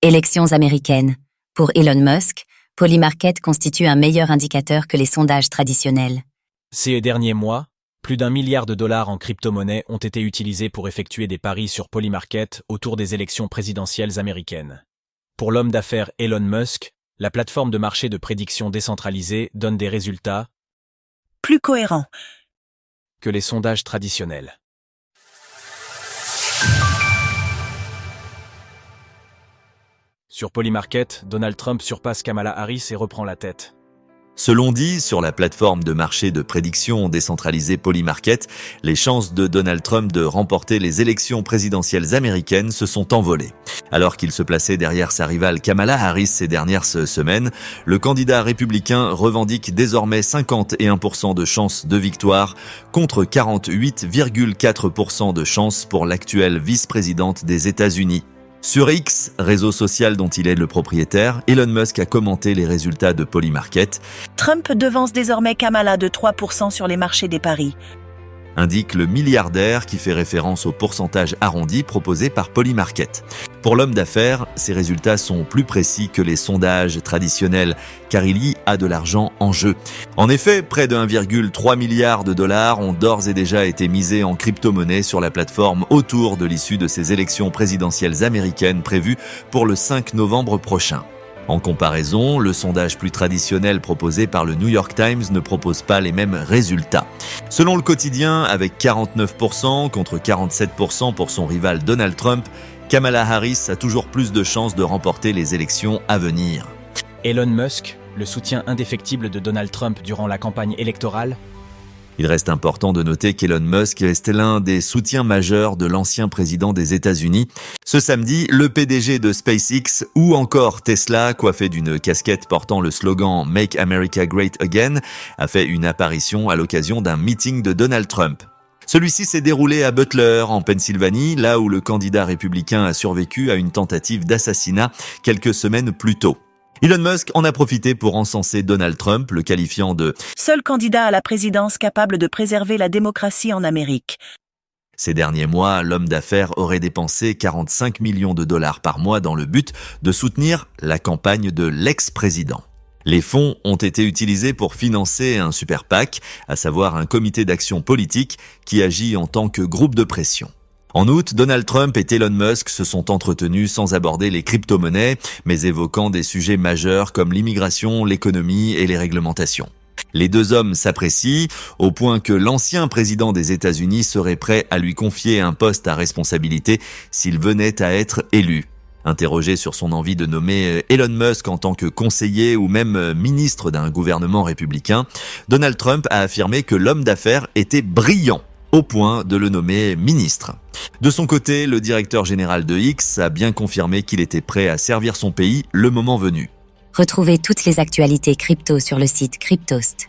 Élections américaines. Pour Elon Musk, Polymarket constitue un meilleur indicateur que les sondages traditionnels. Ces derniers mois, plus d'1 milliard de dollars en crypto-monnaies ont été utilisés pour effectuer des paris sur Polymarket autour des élections présidentielles américaines. Pour l'homme d'affaires Elon Musk, la plateforme de marché de prédiction décentralisée donne des résultats plus cohérents que les sondages traditionnels. Sur Polymarket, Donald Trump surpasse Kamala Harris et reprend la tête. Selon dit, sur la plateforme de marché de prédiction décentralisée Polymarket, les chances de Donald Trump de remporter les élections présidentielles américaines se sont envolées. Alors qu'il se plaçait derrière sa rivale Kamala Harris ces dernières semaines, le candidat républicain revendique désormais 51% de chances de victoire contre 48,4% de chances pour l'actuelle vice-présidente des États-Unis. Sur X, réseau social dont il est le propriétaire, Elon Musk a commenté les résultats de Polymarket. Trump devance désormais Kamala de 3% sur les marchés des paris, Indique le milliardaire qui fait référence au pourcentage arrondi proposé par Polymarket. Pour l'homme d'affaires, ces résultats sont plus précis que les sondages traditionnels, car il y a de l'argent en jeu. En effet, près de 1,3 milliard de dollars ont d'ores et déjà été misés en crypto-monnaie sur la plateforme autour de l'issue de ces élections présidentielles américaines prévues pour le 5 novembre prochain. En comparaison, le sondage plus traditionnel proposé par le New York Times ne propose pas les mêmes résultats. Selon le quotidien, avec 49% contre 47% pour son rival Donald Trump, Kamala Harris a toujours plus de chances de remporter les élections à venir. Elon Musk, le soutien indéfectible de Donald Trump durant la campagne électorale. Il reste important de noter qu'Elon Musk est l'un des soutiens majeurs de l'ancien président des États-Unis. Ce samedi, le PDG de SpaceX ou encore Tesla, coiffé d'une casquette portant le slogan « Make America Great Again », a fait une apparition à l'occasion d'un meeting de Donald Trump. Celui-ci s'est déroulé à Butler, en Pennsylvanie, là où le candidat républicain a survécu à une tentative d'assassinat quelques semaines plus tôt. Elon Musk en a profité pour encenser Donald Trump, le qualifiant de « seul candidat à la présidence capable de préserver la démocratie en Amérique ». Ces derniers mois, l'homme d'affaires aurait dépensé 45 millions de dollars par mois dans le but de soutenir la campagne de l'ex-président. Les fonds ont été utilisés pour financer un super PAC, à savoir un comité d'action politique qui agit en tant que groupe de pression. En août, Donald Trump et Elon Musk se sont entretenus sans aborder les crypto-monnaies, mais évoquant des sujets majeurs comme l'immigration, l'économie et les réglementations. Les deux hommes s'apprécient, au point que l'ancien président des États-Unis serait prêt à lui confier un poste à responsabilité s'il venait à être élu. Interrogé sur son envie de nommer Elon Musk en tant que conseiller ou même ministre d'un gouvernement républicain, Donald Trump a affirmé que l'homme d'affaires était brillant, au point de le nommer ministre. De son côté, le directeur général de X a bien confirmé qu'il était prêt à servir son pays le moment venu. Retrouvez toutes les actualités crypto sur le site cryptost.fr.